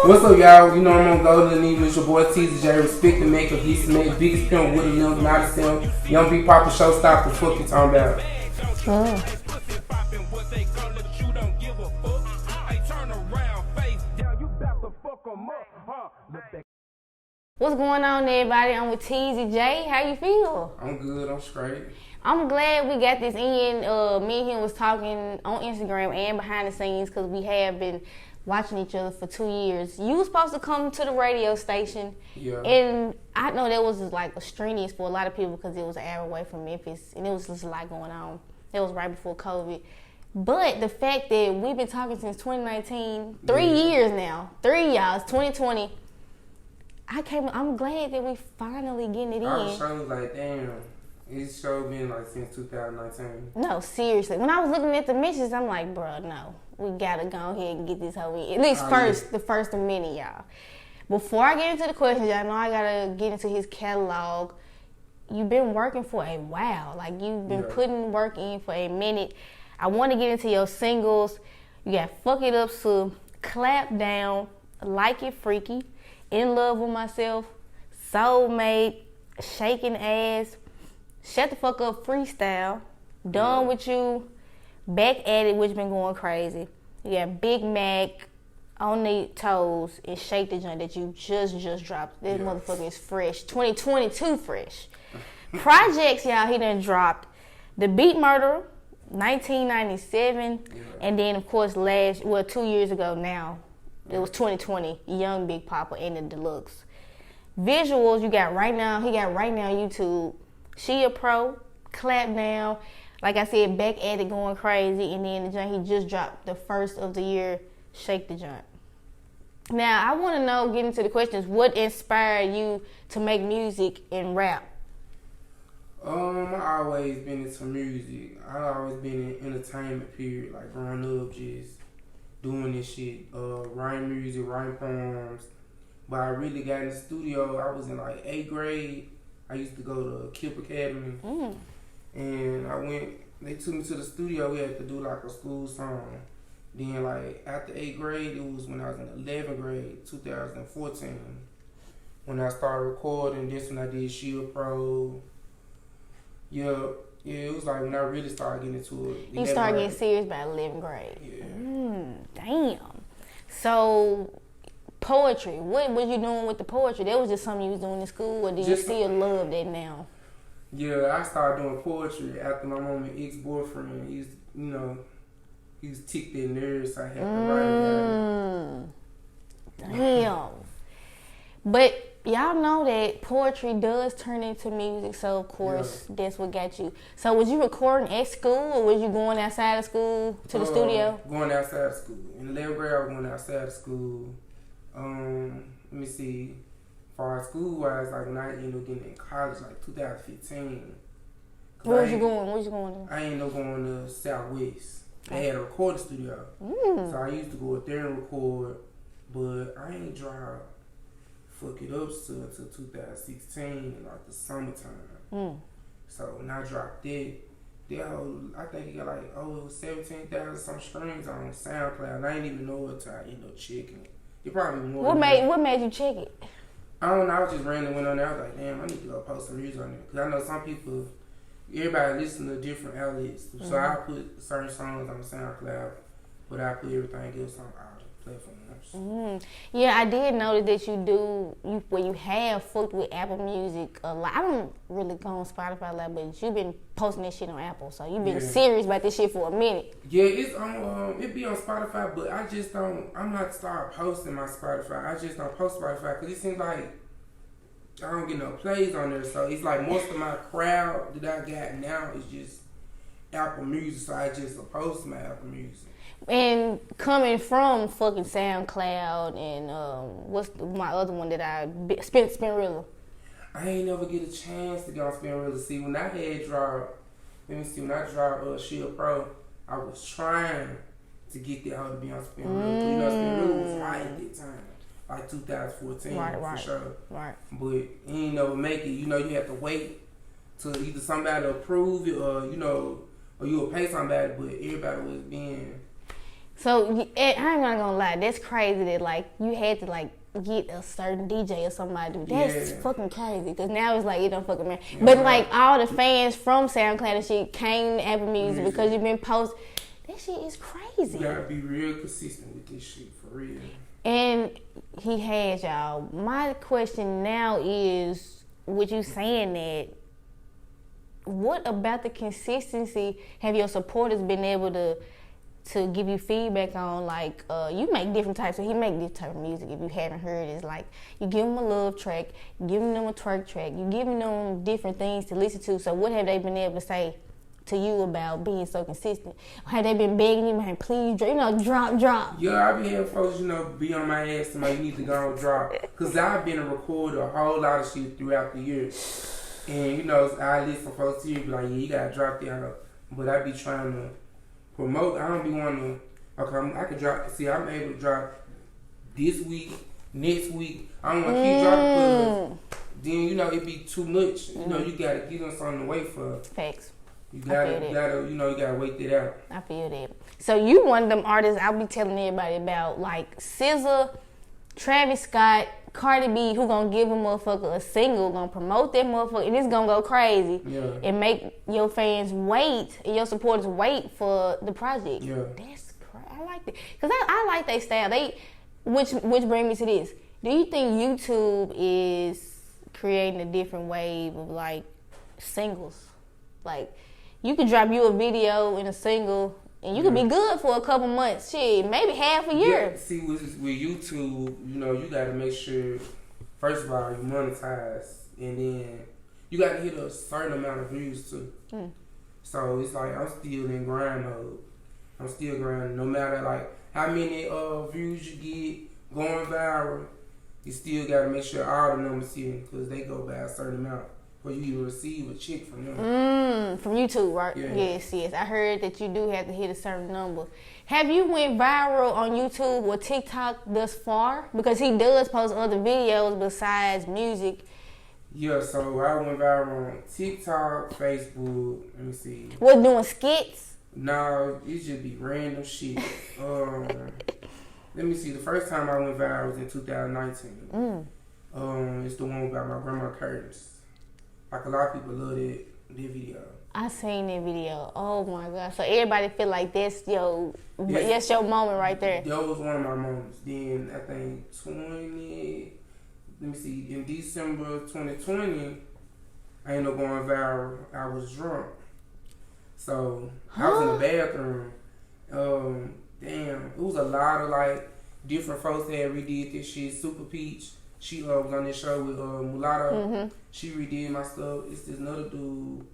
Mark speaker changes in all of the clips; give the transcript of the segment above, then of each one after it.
Speaker 1: What's up, y'all? You know I'm on Golden and Even. It's your boy Tezzy Jayy. Respect the maker, Beast Make, biggest pimp with a limb, not a sim. Young B Papa Showstopper. Fuck you talking about?
Speaker 2: What's going on, everybody? I'm with Tezzy Jayy. How you feel?
Speaker 1: I'm good. I'm straight.
Speaker 2: I'm glad we got this in. Me and him was talking on Instagram and behind the scenes because we have been watching each other for 2 years. You was supposed to come to the radio station, and I know that was like strenuous for a lot of people because it was an hour away from Memphis, and it was just a lot going on. It was right before COVID. But the fact that we've been talking since 2019, 3 years now, y'all, it's 2020. I'm glad that we finally getting it in.
Speaker 1: I was showing like, damn, it's show been like since 2019.
Speaker 2: No, seriously. When I was looking at the missions, I'm like, bro, no. We gotta go ahead and get this whole in. At least the first of many, y'all. Before I get into the questions, y'all know I gotta get into his catalog. You've been working for a while. Like, you've been putting work in for a minute. I want to get into your singles. You got Fuck It Up, So, Clap Down, Like It Freaky, In Love With Myself, Soulmate, Shaking Ass, Shut the Fuck Up Freestyle, Done With You, Back at It, which been going crazy. You got Big Mac, On the Toes, and Shake the Joint that you just dropped. This motherfucker is fresh. 2022 fresh. Projects, y'all, he done dropped The Beat Murderer, 1997, and then, of course, 2 years ago now, it was 2020, Young Big Papa and the Deluxe. Visuals, he got right now YouTube, She a Pro, Clap Down, like I said, Back at It going crazy, and then the joint he just dropped the first of the year, Shake the Joint. Now, I want to know, getting to the questions, what inspired you to make music and rap?
Speaker 1: I always been into music. I always been in entertainment, period. Like growing up, just doing this shit, writing music, writing poems. But I really got in the studio. I was in like 8th grade. I used to go to Kip Academy. And they took me to the studio. We had to do like a school song. Then like after 8th grade, it was when I was in 11th grade, 2014. When I started recording, this when I did Shield Pro. Yeah, it was like when I really started getting into it.
Speaker 2: You started getting serious by 11th grade. Damn. So, poetry. What was you doing with the poetry? That was just something you was doing in school, or did you still love that now?
Speaker 1: Yeah, I started doing poetry after my mom and ex-boyfriend. He was ticked in nerves, so I had to write it down.
Speaker 2: Damn. But y'all know that poetry does turn into music, so of course that's what got you. So was you recording at school, or was you going outside of school to the studio?
Speaker 1: Going outside of school. In 11th grade, I was going outside of school. Let me see. As far as school-wise, like when I ended up getting in college, like 2015.
Speaker 2: Where was you going to?
Speaker 1: I ended up going to Southwest. They had a recording studio. So I used to go up there and record, but I ain't drive Fuck It Up until 2016 in like the summertime. So when I dropped that whole, I think it got like 17,000 some streams on SoundCloud. I didn't even know it until I ended up checking it. It probably more.
Speaker 2: What made you check it?
Speaker 1: I don't know. I just randomly went on there. I was like, damn, I need to go post some music on there. Because I know some people, everybody listen to different outlets. So I put certain songs on SoundCloud, but I put everything else on all the platforms.
Speaker 2: Yeah, I did notice that you have fucked with Apple Music a lot. I don't really go on Spotify a lot, but you've been posting that shit on Apple, so you've been serious about this shit for a minute.
Speaker 1: Yeah, it's on. It be on Spotify, but I just don't. I'm not start posting my Spotify. I just don't post Spotify because it seems like I don't get no plays on there. So it's like most of my crowd that I got now is just Apple Music. So I just post my Apple Music.
Speaker 2: And coming from fucking SoundCloud and what's my other one that I Spinrilla.
Speaker 1: I ain't never get a chance to get on Spinrilla. See, when I had dropped, when I dropped Shield Pro, I was trying to get that hoe to be on Spinrilla. You know, Spinrilla was high at that time, like 2014 for sure. Right. But you ain't never make it. You know, you have to wait till either somebody approve it or or you'll pay somebody. But everybody was being
Speaker 2: So I'm not gonna lie, that's crazy that like you had to like get a certain DJ or somebody. That's fucking crazy. Because now it's like it don't fucking matter. But like all the fans from SoundCloud and shit came to Apple Music because you've been posting. That shit is crazy.
Speaker 1: You gotta be real consistent with this shit for real.
Speaker 2: And he has y'all. My question now is, with you saying that, what about the consistency have your supporters been able to give you feedback on? Like, you make different types of, he make this type of music. If you haven't heard, it's like you give them a love track, you giving them a twerk track, you giving them different things to listen to. So what have they been able to say to you about being so consistent? Have they been begging you, man, please, drop?
Speaker 1: Yeah, I be having folks, be on my ass, somebody, you need to go and drop. Because I've been a recorder a whole lot of shit throughout the year. And, I listen to folks here, be like, yeah, you gotta drop that. But I be trying to promote. I don't be wanting to, okay, I can drop, see, I'm able to drop this week, next week. I don't want to keep dropping because then, it be too much. You gotta get on something to wait for.
Speaker 2: Facts.
Speaker 1: You gotta wait that out.
Speaker 2: I feel that. So you one of them artists I'll be telling everybody about, like SZA, Travis Scott, Cardi B, who gonna give a motherfucker a single, gonna promote that motherfucker, and it's gonna go crazy. Yeah. And make your fans wait, and your supporters wait for the project.
Speaker 1: Yeah.
Speaker 2: That's crazy. I like that. Because I like their style. Which brings me to this. Do you think YouTube is creating a different wave of, like, singles? Like, you could drop you a video and a single, and you could be good for a couple months. Shit, maybe half a year.
Speaker 1: Yeah, see, with YouTube, you got to make sure, first of all, you monetize, and then you got to hit a certain amount of views, too. So it's like I'm still in grind mode. I'm still grinding. No matter, like, how many views you get going viral, you still got to make sure all the numbers hit, because they go by a certain amount. Where you receive a check from them.
Speaker 2: From YouTube, right?
Speaker 1: Yeah.
Speaker 2: Yes. I heard that you do have to hit a certain number. Have you went viral on YouTube or TikTok thus far? Because he does post other videos besides music.
Speaker 1: Yeah, so I went viral on TikTok, Facebook. Let me see.
Speaker 2: What, doing skits?
Speaker 1: No, it just be random shit. Let me see. The first time I went viral was in 2019. It's the one about my grandma curtains. Like, a lot of people love that video.
Speaker 2: I seen that video. Oh my God! So everybody feel like that's your moment right there.
Speaker 1: That was one of my moments. Then I think in December 2020, I ended up going viral. I was drunk, so I was in the bathroom. It was a lot of like different folks that redid this shit. Super Peach. She was on this show with Mulatto. She redid my stuff. It's this other dude.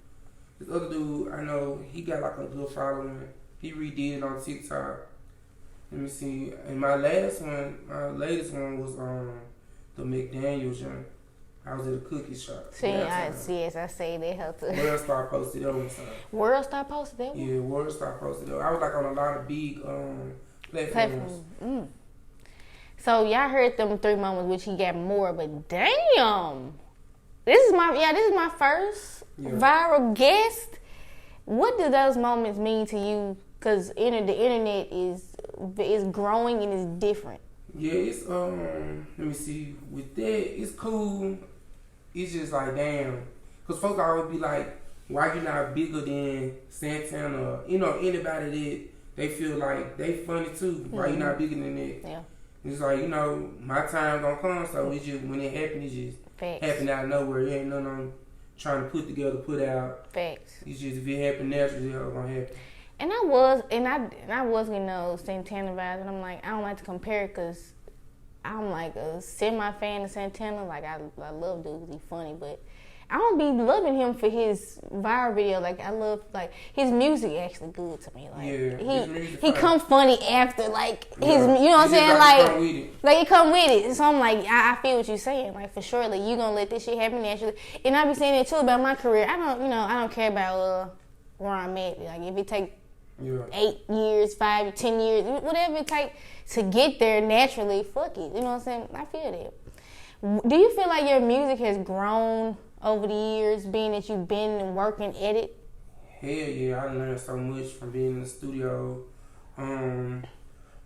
Speaker 1: This other dude, I know, he got like a good following. He redid it on TikTok. Let me see. And my latest one was the McDaniels joint. I was at a cookie shop.
Speaker 2: I say they helped us.
Speaker 1: Worldstar posted that one.
Speaker 2: Worldstar posted that one?
Speaker 1: Yeah, Worldstar posted that one. I was like on a lot of big platforms.
Speaker 2: So y'all heard them 3 moments, which he got more, but damn, this is my first viral guest. What do those moments mean to you? Because the internet is growing and it's different.
Speaker 1: Yeah, it's let me see. With that, it's cool. It's just like damn, because folks always be like, why you not bigger than Santana? Or, anybody that they feel like they funny too. Why you not bigger than that?
Speaker 2: Yeah.
Speaker 1: It's like, my time gonna come, so it's just, when it happens, it just happen out of nowhere. It ain't nothing I'm trying to put out.
Speaker 2: Facts.
Speaker 1: It's just, if it happen naturally, it's gonna happen.
Speaker 2: And I was getting those Santana vibes, and I'm like, I don't like to compare because I'm like a semi-fan of Santana. Like, I love dude because he's funny, but I don't be loving him for his viral video. Like, I love, like, his music actually good to me. Like, he come funny after, like, his, you know what I'm saying? Like, it come with it. So I'm like, I feel what you're saying. Like, for sure, like, you gonna let this shit happen naturally. And I be saying that too about my career. I don't care about where I'm at. Like, if it take 8 years, 5, 10 years, whatever it take to get there naturally, fuck it. You know what I'm saying? I feel that. Do you feel like your music has grown over the years, being that you've been working at it?
Speaker 1: Hell yeah, I learned so much from being in the studio.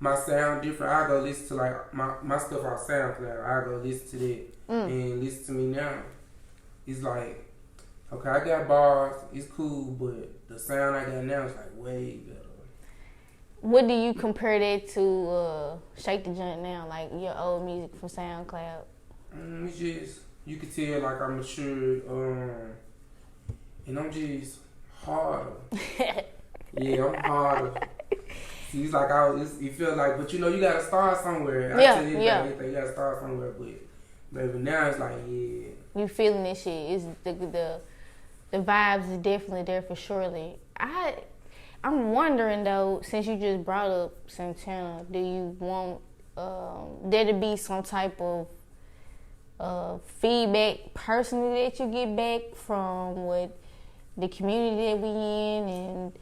Speaker 1: my sound different, I go listen to like my stuff on SoundCloud. I go listen to that and listen to me now. It's like, okay, I got bars, it's cool, but the sound I got now is like way better.
Speaker 2: What do you compare that to Shake the Joint now, like your old music from SoundCloud?
Speaker 1: It's just, you can tell like I'm mature, and I'm just harder. Yeah, I'm harder. See, it's like it feels like, but you know, you gotta start somewhere. I tell you, you gotta start somewhere, but baby, now it's like, yeah.
Speaker 2: You feeling this shit? It's the vibes is definitely there for surely. I'm wondering though, since you just brought up Santana, do you want there to be some type of feedback personally that you get back from what the community that we in, and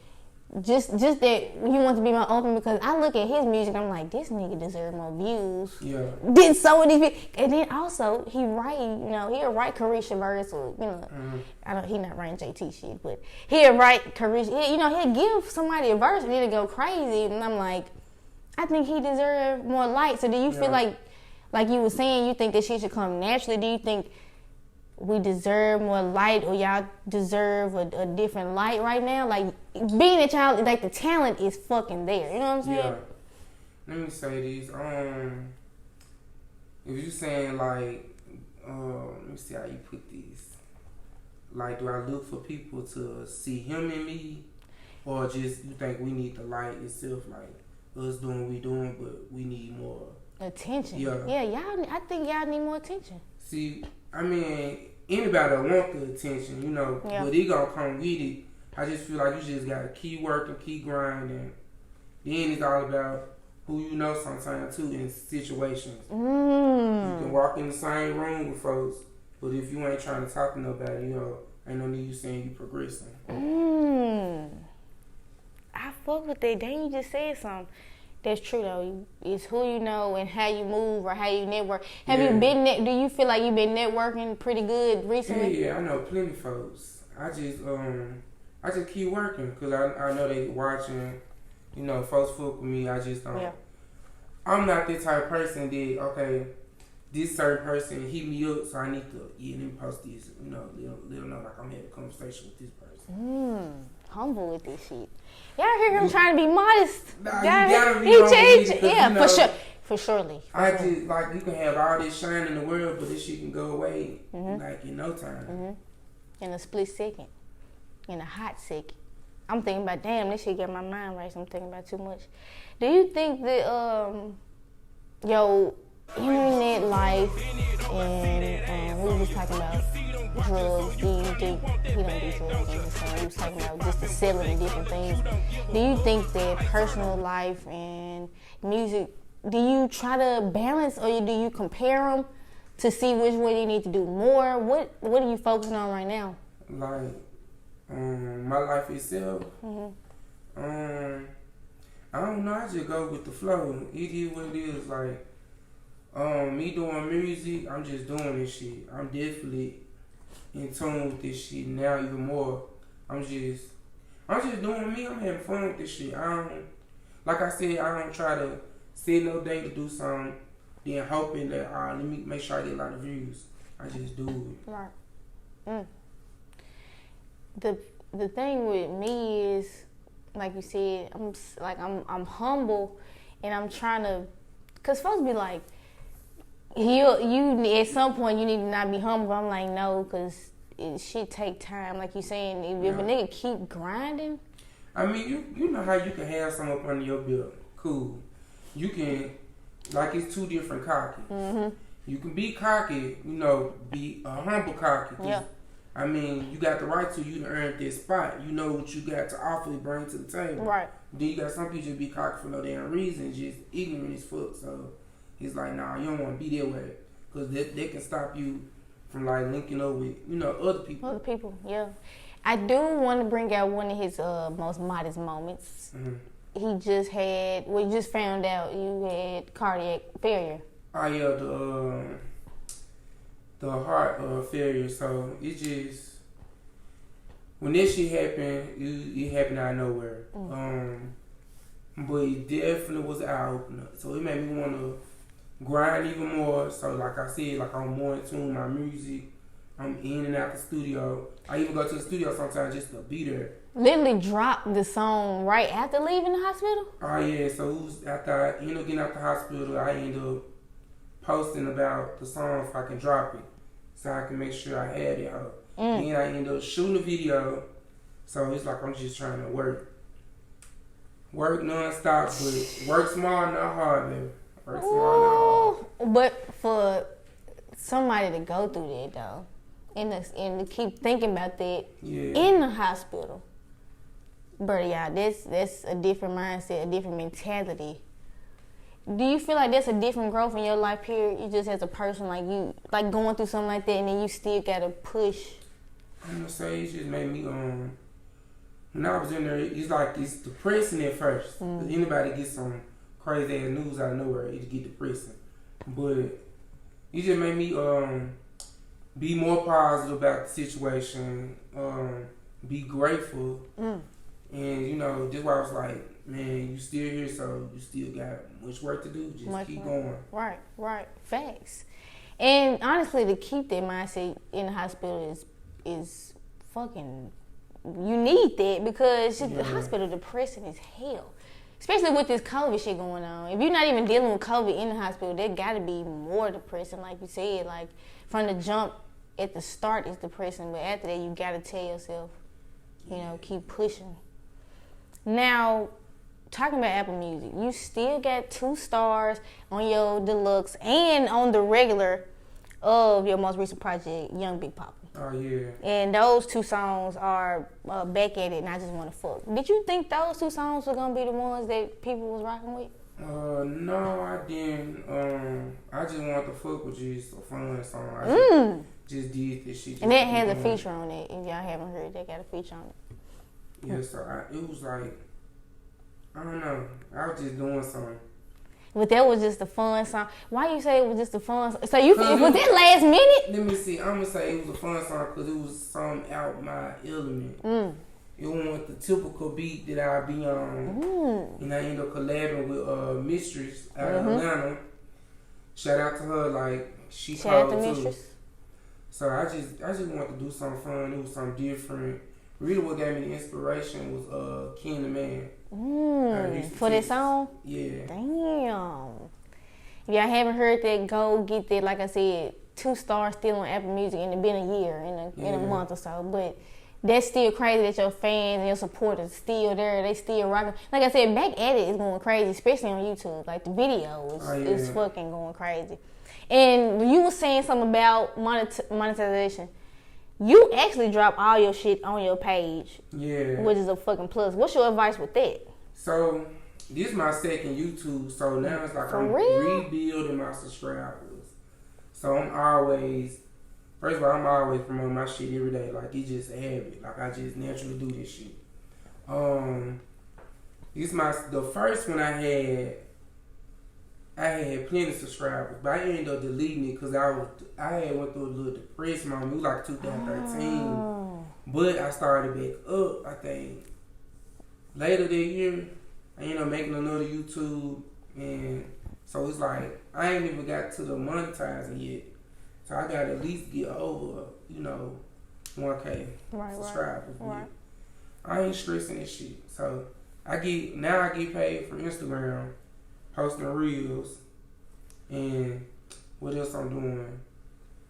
Speaker 2: just that you want to be more open? Because I look at his music, I'm like, this nigga deserve more views.
Speaker 1: Yeah.
Speaker 2: Did so many, and then also he write, he'll write Carisha verse, or he not writing JT shit, but he'll write Carisha. He'll give somebody a verse and then it go crazy, and I'm like, I think he deserve more light. So do you feel like you were saying, you think that shit should come naturally? Do you think we deserve more light, or y'all deserve a different light right now? Like, being that y'all, like, the talent is fucking there. You know what I'm saying?
Speaker 1: Yeah. Let me say this. If you saying, like, let me see how you put this. Like, do I look for people to see him in me? Or just, you think we need the light itself? Like, us doing what we doing, but we need more
Speaker 2: attention.
Speaker 1: Yeah.
Speaker 2: Yeah, I think y'all need more attention.
Speaker 1: See, I mean, anybody want the attention, but it gonna come with it. I just feel like you just gotta keep working, keep grinding. Then it's all about who you know sometimes too in situations. You can walk in the same room with folks, but if you ain't trying to talk to nobody, ain't no need you saying you progressing.
Speaker 2: I fuck with that. Then you just said something. That's true though. It's who you know and how you move or how you network. Have you been? Do you feel like you've been networking pretty good recently?
Speaker 1: Yeah, I know plenty folks. I just keep working because I know they watching. Folks fuck with me. I just don't. Yeah. I'm not the type of person that this certain person hit me up, so I need to let me post this. Let them know like I'm having a conversation with this person.
Speaker 2: Humble with this shit. Y'all hear him trying to be modest.
Speaker 1: Nah, you gotta be humble with it.
Speaker 2: Yeah, for sure. For surely.
Speaker 1: Just like, you can have all this shine in the world, but this shit can go away like in no time.
Speaker 2: In a split second. In a hot second. I'm thinking about, damn, this shit got my mind right, so I'm thinking about too much. Do you think that your internet life and we were just talking about drugs, do you think he don't do drugs? I'm just saying, we was talking about just the selling and different things. Do you think that personal life and music, do you try to balance, or do you compare them to see which way they need to do more? What are you focusing on right now?
Speaker 1: Like, my life itself, I don't know, I just go with the flow. It is what it is. Like, me doing music, I'm just doing this shit. I'm definitely in tune with this shit now even more. I'm just doing me. I'm having fun with this shit. Like I said, I don't try to set no day to do something, then hoping that let me make sure I get a lot of views. I just do it.
Speaker 2: Right. The thing with me is, like you said, I'm humble, and I'm trying to, cause folks be like, you at some point you need to not be humble. I'm like, no, cause it shit take time. Like you saying, if a nigga keep grinding.
Speaker 1: I mean, you know how you can have something up under your belt. Cool. You can, like, it's two different cocky. You can be cocky, be a humble cocky.
Speaker 2: Yeah.
Speaker 1: I mean, you got the right to, you to earn this spot. You know what you got to offer, bring to the table.
Speaker 2: Right.
Speaker 1: Then you got some people just be cocky for no damn reason, just ignorant as fuck. So it's like, nah, you don't want to be that way, because they can stop you from like linking up with other people.
Speaker 2: Other people, yeah. I do want to bring out one of his most modest moments. He just had, we just found out you had cardiac failure.
Speaker 1: Oh yeah, the heart failure. So it just, when this shit happened, it happened out of nowhere. but it definitely was an eye opener. So it made me want to grind even more. So like I said, like I'm more in tune with my music. I'm in and out the studio. I even go to the studio sometimes just to be there.
Speaker 2: Literally dropped the song right after leaving the hospital?
Speaker 1: Oh yeah, so it was after I ended up getting out the hospital, I ended up posting about the song if I can drop it. So I can make sure I had it out. Then I ended up shooting a video. So it's like I'm just trying to work. Work non-stop, but work small, not hard, baby. Work small, not hard.
Speaker 2: But for somebody to go through that, though, and to keep thinking about that in the hospital, but yeah, that's a different mindset, a different mentality. Do you feel like that's a different growth in your life period? You just as a person, like you, like going through something like that, and then you still gotta push.
Speaker 1: I'm gonna say it just made me when I was in there, it's depressing at first. Cause anybody gets some crazy ass news out of nowhere, it get depressing. But it just made me be more positive about the situation, be grateful, and you know, that's why I was like, man, you still here, so you still got much work to do. Just keep going.
Speaker 2: Right, facts. And honestly, to keep that mindset in the hospital is fucking. You need that because the hospital depressing as hell. Especially with this COVID shit going on. If you're not even dealing with COVID in the hospital, that gotta be more depressing, like you said. Like, from the jump at the start is depressing, but after that, you gotta tell yourself, you know, keep pushing. Now, talking about Apple Music, you still got 2 stars on your deluxe and on the regular of your most recent project, Young Big Papa.
Speaker 1: Oh, yeah.
Speaker 2: And those 2 songs are Back at It and I Just Wanna Fuck. Did you think those 2 songs were gonna be the ones that people was rocking with?
Speaker 1: No, I didn't. I Just Want to Fuck with You. It's a fun song. I just did this shit.
Speaker 2: And that has a feature on it. If y'all haven't heard, they got a feature on it.
Speaker 1: Yeah, so it was like, I don't know. I was just doing something.
Speaker 2: But that was just a fun song. Why you say it was just a fun song? So you was that last minute?
Speaker 1: Let me see. I'm gonna say it was a fun song because it was something out my element. It wasn't the typical beat that I be on. And I ended up collabing with Mistress out of Atlanta. Shout out to her, like she called too. Mistress. So I just wanted to do something fun. It was something different. Really, what gave me the inspiration was King the Man.
Speaker 2: For this song?
Speaker 1: Yeah.
Speaker 2: Damn. If y'all haven't heard that, go get that. Like I said, 2 stars still on Apple Music, and it's been a year, in a month or so. But that's still crazy that your fans and your supporters still there. They still rocking. Like I said, Back at It is going crazy, especially on YouTube. Like the video is fucking going crazy. And you were saying something about monetization. You actually drop all your shit on your page. Yeah. Which is a fucking plus. What's your advice with that?
Speaker 1: So, this is my second YouTube. So now it's like I'm rebuilding my subscribers. So I'm always promoting my shit every day. Like, it's just a habit. Like, I just naturally do this shit. The first one I had plenty of subscribers, but I ended up deleting it because I had went through a little depressed moment. It was like 2013, but I started back up. I think later that year, I ended up making another YouTube, and so it's like I ain't even got to the monetizing yet. So I gotta at least get over, 1K subscribers. Right. I ain't stressing this shit. So I get paid for Instagram. Posting reels, and what else I'm doing?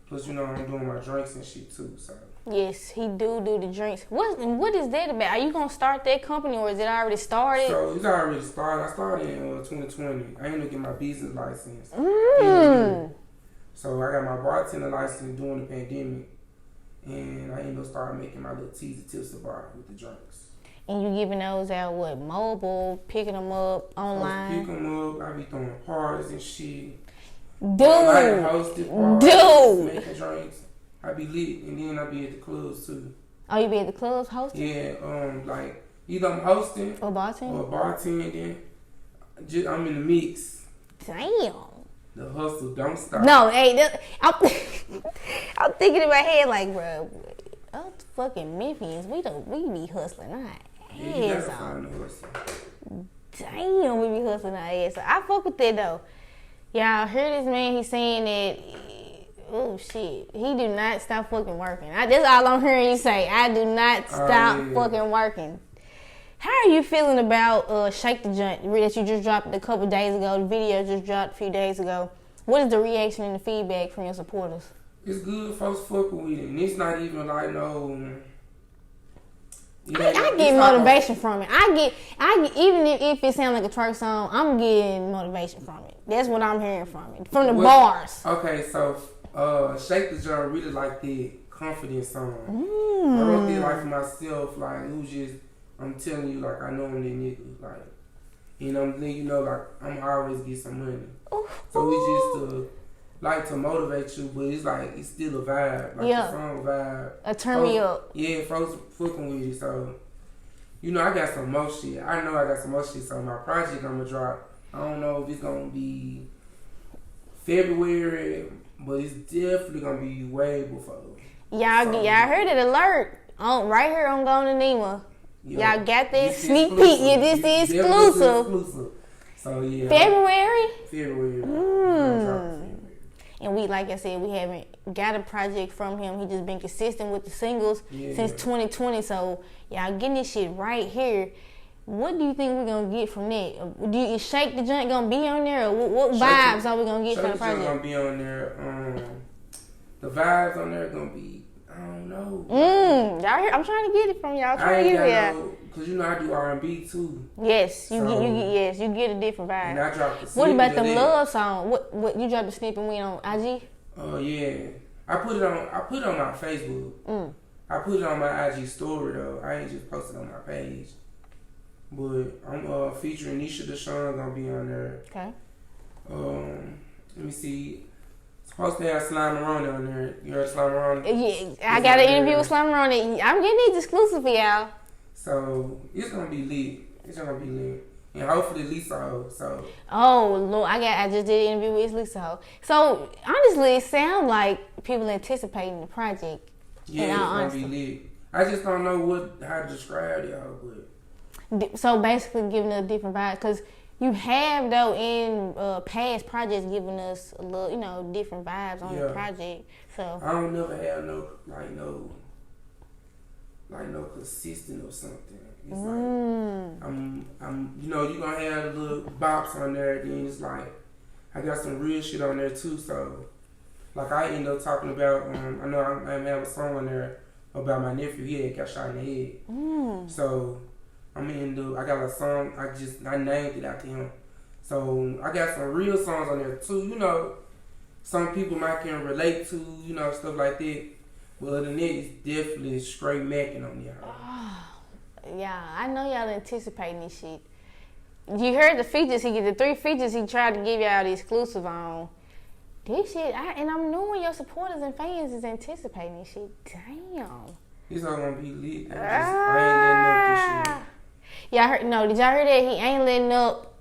Speaker 1: Plus, I'm doing my drinks and shit too. So
Speaker 2: yes, he do the drinks. What is that about? Are you gonna start that company, or is it already started?
Speaker 1: So it's already started. I started in 2020. I ended up getting my business license. So I got my bartender license during the pandemic, and I ended up starting making my little Tezzy Jayy bar with the drinks.
Speaker 2: And you giving those out, mobile, picking them up online?
Speaker 1: I pick them up. I be throwing parties and shit.
Speaker 2: Dude.
Speaker 1: I hosted parties, making drinks. I be lit, and then I be at the clubs too.
Speaker 2: Oh, you be at the clubs hosting?
Speaker 1: Yeah, like either I'm hosting
Speaker 2: or
Speaker 1: bartending. I'm in the mix.
Speaker 2: Damn.
Speaker 1: The hustle don't stop.
Speaker 2: No, hey, I'm thinking in my head like, bro, us fucking Memphians, we be hustling, not.
Speaker 1: Yeah, you gotta find the hustle.
Speaker 2: damn, we be hustling our ass. So I fuck with that though. Y'all hear this man? He's saying that. Oh shit, he do not stop fucking working. That's all I'm hearing you say. I do not stop fucking working. How are you feeling about Shake the Joint that you just dropped a couple days ago? The video just dropped a few days ago. What is the reaction and the feedback from your supporters?
Speaker 1: It's good, folks fucking with it, and it's not even like no.
Speaker 2: I get motivation from it. I get even if it sounds like a twerk song, I'm getting motivation from it. That's what I'm hearing from it, from the bars.
Speaker 1: Okay, so Shake the Joint really like the confidence song. I wrote that like for myself, like who's just I'm telling you, like I know I'm that nigga, like I'm letting you know, like I'm always get some money. Ooh. So we just like to motivate you, but it's like it's still a vibe, like the song vibe.
Speaker 2: Turn me up.
Speaker 1: Yeah, folks fucking with you, so I got some more shit. I know I got some more shit. So my project I'ma drop. I don't know if it's gonna be February, but it's definitely gonna be way before. Y'all
Speaker 2: heard it alert on right here on Going to Nima. Yeah. Y'all got that sneak peek. Yeah, this is exclusive.
Speaker 1: So yeah.
Speaker 2: February. And we, like I said, we haven't got a project from him. He just been consistent with the singles since 2020. So y'all getting this shit right here. What do you think we're gonna get from that? Is Shake the Joint gonna be on there, or what vibes are we gonna get from the project?
Speaker 1: Gonna be on there. The vibes on there gonna be, I don't know.
Speaker 2: Y'all hear? I'm trying to get it from y'all.
Speaker 1: I ain't got no, cause I do R&B too.
Speaker 2: Yes, you get a different vibe.
Speaker 1: And I dropped the
Speaker 2: What about the love song? What you dropped the snippet when on IG?
Speaker 1: Yeah, I put it on my Facebook. I put it on my IG story though. I ain't just posted on my page. But I'm featuring Nisha Deshawn gonna be on there.
Speaker 2: Okay.
Speaker 1: Let me see. Supposed to have Slime Maroni on there. You heard Slime Maroni?
Speaker 2: Yeah, I got an interview with Slime Maroni. I'm getting these exclusive for y'all.
Speaker 1: So it's gonna be lit. And hopefully Lisa Ho. So.
Speaker 2: Oh Lord, I just did an interview with Lisa Ho. So honestly, it sounds like people anticipating the project.
Speaker 1: Yeah, it's gonna be lit. I just don't know how to describe y'all, but.
Speaker 2: So basically giving a different vibe, because you have though in past projects giving us a little, different vibes on the project. So
Speaker 1: I don't never have no consistent or something. It's like I'm you gonna have little bops on there. Then it's like I got some real shit on there too. So like I end up talking about I know I have a song on there about my nephew. He got shot in the head. So. I got a song, I named it after him. So I got some real songs on there too, some people might can relate to, stuff like that. But other than that, it's definitely straight macking on there.
Speaker 2: Yeah, I know y'all anticipating this shit. You heard the features, the 3 features he tried to give y'all the exclusive on. This shit, and I'm knowing your supporters and fans is anticipating this shit. Damn.
Speaker 1: It's all gonna be lit. I ain't letting up this shit.
Speaker 2: Y'all heard? No, did y'all hear that? He ain't letting up.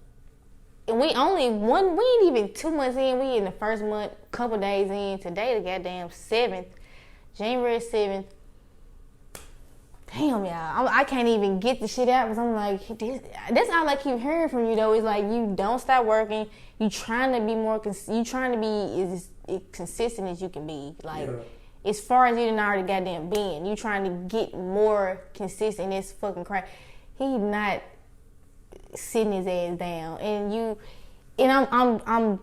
Speaker 2: And we ain't even 2 months in. We in the first month, couple days in. Today the goddamn 7th, January 7th. Damn, y'all. I can't even get the shit out because I'm like, that's all I keep hearing from you though. Is like you don't stop working. You trying to be more. You trying to be as consistent as you can be. Like as far as you done already goddamn been. You trying to get more consistent. It's fucking crap. He not sitting his ass down, and I'm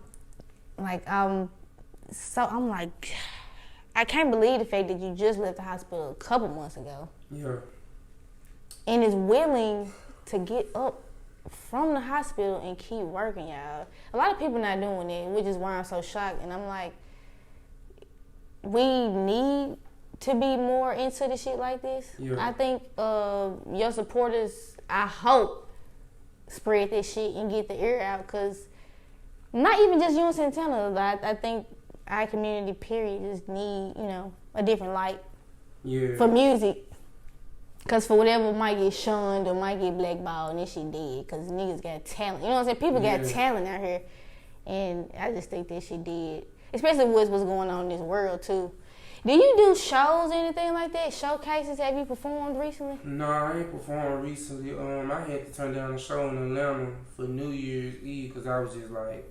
Speaker 2: like, I can't believe the fact that you just left the hospital a couple months ago.
Speaker 1: Yeah.
Speaker 2: And is willing to get up from the hospital and keep working, y'all. A lot of people not doing it, which is why I'm so shocked. And I'm like, we need to be more into the shit like this. Yeah. I think your supporters, I hope, spread this shit and get the air out, because not even just you and Santana, I think our community period just need, a different light for music. Because for whatever might get shunned or might get blackballed, and this shit dead, because niggas got talent. You know what I'm saying? People got talent out here, and I just think this shit dead. Especially with what's going on in this world too. Do you do shows or anything like that? Showcases? Have you performed recently?
Speaker 1: No, I ain't performed recently. I had to turn down a show in Atlanta for New Year's Eve because I was just like,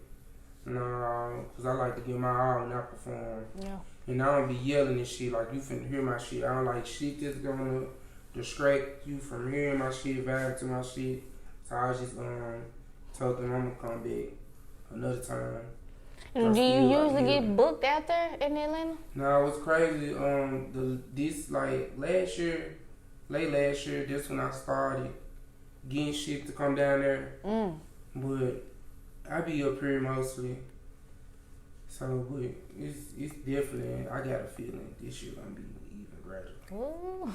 Speaker 1: nah, because I like to get my all when I perform.
Speaker 2: Yeah.
Speaker 1: And I don't be yelling and shit like you finna hear my shit. I don't like shit that's gonna distract you from hearing my shit, vibe to my shit. So I was just told them I'm gonna come back another time.
Speaker 2: And do you usually get booked out there in Atlanta?
Speaker 1: No, it was crazy. This like last year, late last year, this when I started getting shit to come down there. But I be up here mostly. So, but it's definitely, I got a feeling this year gonna be even greater.
Speaker 2: Ooh.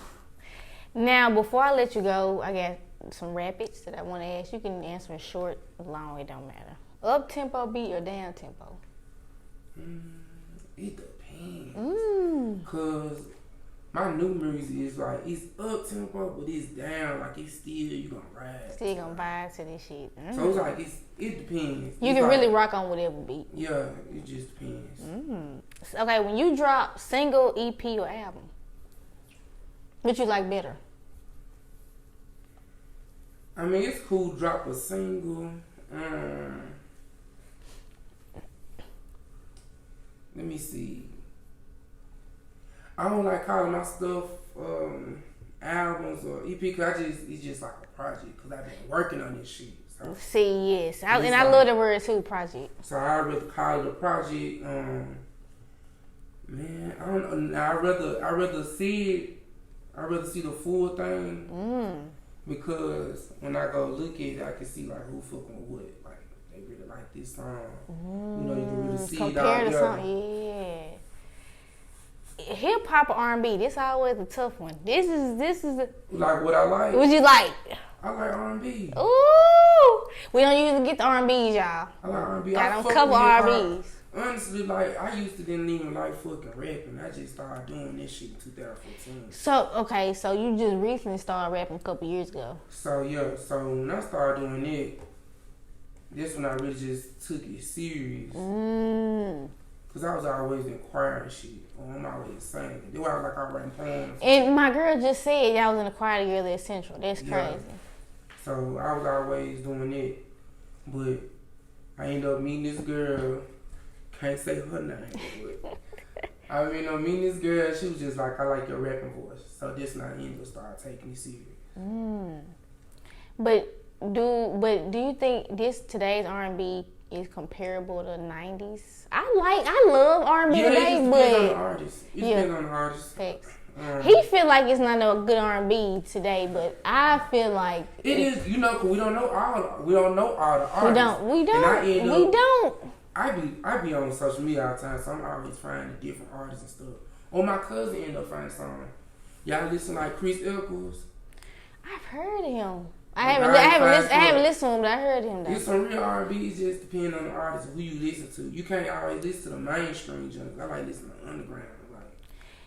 Speaker 2: Now, before I let you go, I got some rapids that I want to ask. You can answer in short, long, it don't matter. Up tempo beat or down tempo?
Speaker 1: It depends. Cause my new music is like it's up tempo, but it's down. Like it's still you gonna ride.
Speaker 2: Still gonna vibe to this shit.
Speaker 1: So it's like it depends.
Speaker 2: You can really rock on whatever beat.
Speaker 1: Yeah, it just depends.
Speaker 2: Okay, when you drop single, EP, or album, what you like better?
Speaker 1: I mean, it's cool to drop a single. Let me see. I don't like calling my stuff albums or EP because it's just like a project because I've been working on this shit. So.
Speaker 2: See, yes. I love the word too, project.
Speaker 1: So I'd rather call it a project. Man, I don't know. I'd rather see the full thing. Because when I go look at it, I can see like who fucking what. Like they really like this song. You know, you can really see it out there.
Speaker 2: Yeah. Hip hop or R&B, this always a tough one. This is
Speaker 1: like what I like.
Speaker 2: What you like?
Speaker 1: I like R&B.
Speaker 2: Ooh, we don't usually get the R&Bs, y'all.
Speaker 1: I like R&B.
Speaker 2: Got them couple R&Bs.
Speaker 1: Honestly, like I used to didn't even like fucking rapping. I just started doing this shit in 2014.
Speaker 2: So you just recently started rapping a couple years ago.
Speaker 1: So yeah, so when I started doing it, that's when I really just took it serious. Cause I was always in choir and shit. I'm always singing. That's why I was like I writing poems.
Speaker 2: And my girl just said y'all was in the choir together at Central. That's crazy.
Speaker 1: Yeah. So I was always doing it, but I ended up meeting this girl. Can't say her name, but I mean, meeting this girl, she was just like, I like your rapping voice. So this night, he ended up start taking me serious.
Speaker 2: But do you think today's R&B is comparable to 90s? I love R&B today,
Speaker 1: it
Speaker 2: but
Speaker 1: depends on the artist. It depends on the artist.
Speaker 2: Facts. He feel like it's not no good R&B today, but I feel like
Speaker 1: it is. You know, 'cause we don't know all the artists.
Speaker 2: We don't.
Speaker 1: I be on social media all the time, so I'm always finding different artists and stuff. Or my cousin ended up finding something. Y'all listen like Chris Eccles?
Speaker 2: I've heard of him. I haven't listened to him, but I heard him.
Speaker 1: It's some real R&B. It just depends on the artist who you listen to. You can't always listen to the mainstream junk. I like listening to underground.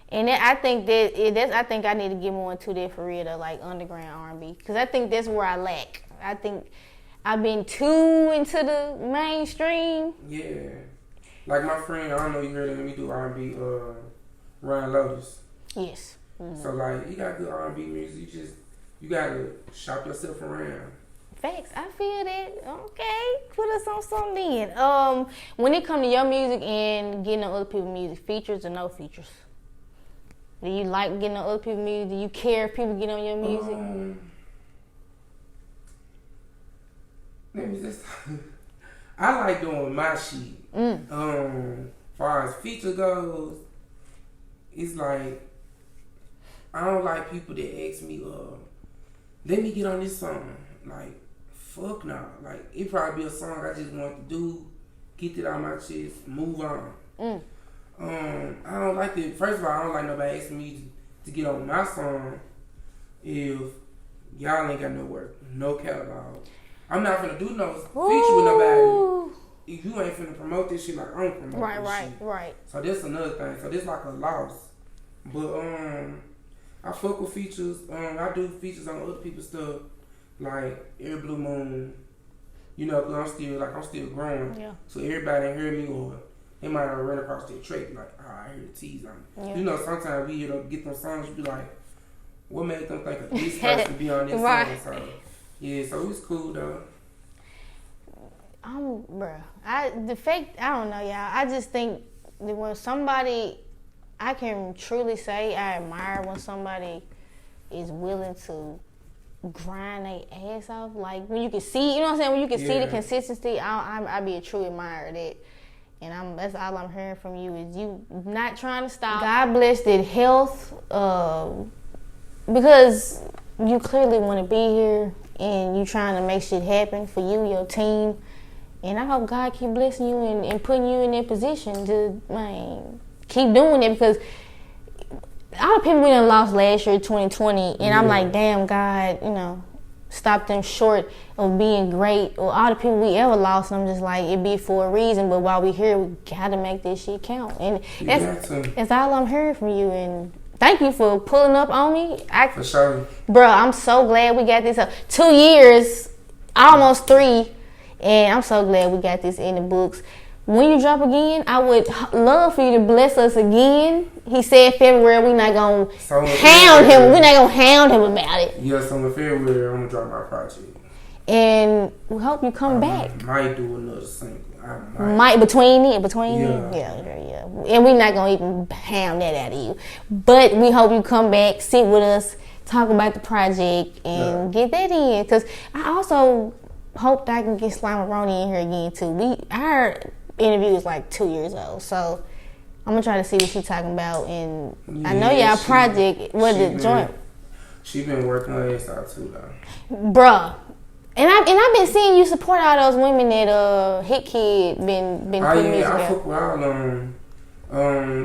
Speaker 2: And I think I need to get more into that for real, though, like underground R&B, because I think that's where I lack. I think I've been too into the mainstream. Yeah,
Speaker 1: like my friend, I don't know you heard of him. He do R&B. Ryan Lotus.
Speaker 2: Yes.
Speaker 1: So like, he got good R&B music. You gotta shop yourself around.
Speaker 2: Facts. I feel that. Okay, put us on something then. When it comes to your music and getting on other people's music, features or no features? Do you like getting on other people's music? Do you care if people get on your music?
Speaker 1: Let me just. I like doing my shit. Far as feature goes, it's like I don't like people that ask me, let me get on this song. Like, fuck no. Like, it probably be a song I just want to do, get it out my chest, move on. I don't like that. First of all, I don't like nobody asking me to get on my song if y'all ain't got no work, no catalog. I'm not finna do no feature with nobody if you ain't finna promote this shit like I'm promoting this shit. Right. So that's another thing. So this like a loss. But I fuck with features. I do features on other people's stuff, like Every Blue Moon. You know, 'cause I'm still growing. Yeah. So everybody hear me or they might have run across their track like, oh, I hear the T's on it.
Speaker 2: Yeah.
Speaker 1: You know, sometimes we get them songs, you be like, what made them think of this person to be on this song? So, yeah, so it was cool though.
Speaker 2: Bruh, I don't know, y'all. I just think that when somebody, I can truly say I admire when somebody is willing to grind their ass off. Like when you can see, you know what I'm saying? When you can see the consistency, I be a true admirer of that. And that's all I'm hearing from you is you not trying to stop. God bless that health, because you clearly want to be here and you trying to make shit happen for you, your team. And I hope God keep blessing you and putting you in that position to, keep doing it, because all the people we done lost last year, 2020, and I'm like, damn, God, stop them short of being great. Or all the people we ever lost, I'm just like, it be for a reason, but while we here, we gotta make this shit count. And that's all I'm hearing from you. And thank you for pulling up on me.
Speaker 1: For sure.
Speaker 2: Bro, I'm so glad we got this up. 2 years, almost 3, and I'm so glad we got this in the books. When you drop again, I would love for you to bless us again. He said February, we're not going to hound him. We're not going to hound him about it.
Speaker 1: Yeah, so in February, I'm going to drop my project.
Speaker 2: And we hope you come back.
Speaker 1: Might do another single.
Speaker 2: Between. Yeah. And we're not going to even hound that out of you. But we hope you come back, sit with us, talk about the project, and get that in. Because I also hope that I can get Slimeroni in here again, too. Our interview is like 2 years old, so I'm gonna try to see what she's talking about. And I know y'all project was the joint.
Speaker 1: She been working her ass out too, though.
Speaker 2: Bruh, and I've been seeing you support all those women that Hit Kid been putting music out.
Speaker 1: I fuck with all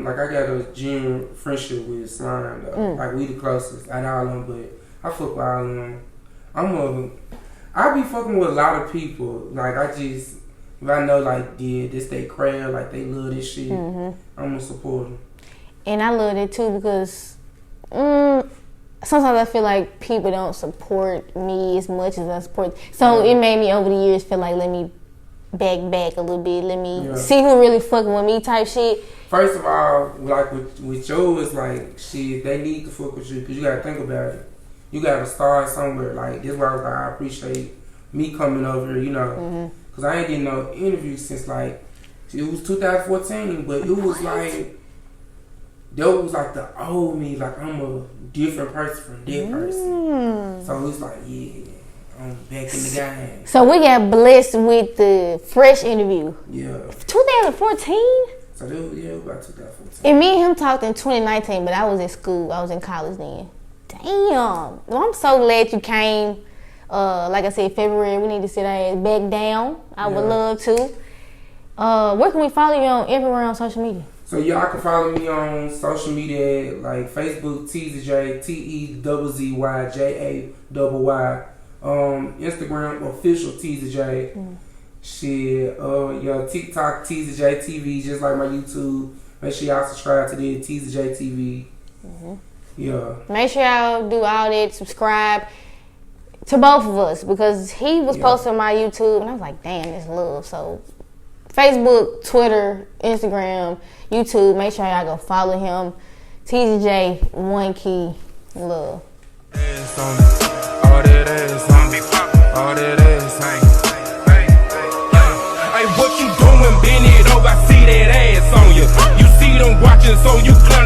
Speaker 1: like I got a gym friendship with Slime though. Like we the closest out of all them, but I fuck with all them. I be fucking with a lot of people. Like if I know, like, this they crowd, like, they love this shit, I'm going to support them. And I
Speaker 2: love it, too, because sometimes I feel like people don't support me as much as I support. So it made me, over the years, feel like, let me back a little bit. Let me see who really fucking with me type shit.
Speaker 1: First of all, like, with yours, like, shit, they need to fuck with you, because you got to think about it. You got to start somewhere. Like, this is why I was like, I appreciate me coming over here, Cause I ain't getting no interviews since like it was 2014, but it was like that was like the old me, like I'm a different person from that person. So it's like I'm back in the game. So we got blessed with the fresh interview. Yeah. 2014. So that was, about 2014.
Speaker 2: And me and him talked in 2019, but I was at school. I was in college then. Damn. Well, I'm so glad you came. Like I said, February, we need to sit our ass back down. I would love to. Where can we follow you on everywhere on social media?
Speaker 1: So y'all can follow me on social media like Facebook, Tezzy Jayy, TEZZYJAYY. Instagram, official Tezzy Jayy. Shit, TikTok, Tezzy Jayy TV, just like my YouTube. Make sure y'all subscribe to the Tezzy Jayy TV. Yeah.
Speaker 2: Make sure y'all do all that, subscribe to both of us, because he was posting on my YouTube and I was like, damn, it's love. So Facebook, Twitter, Instagram, YouTube, make sure y'all go follow him. Tezzy Jayy, one key, love. Hey, what you doing? Bend it over, I see that ass on you. You see them watching, so you clap.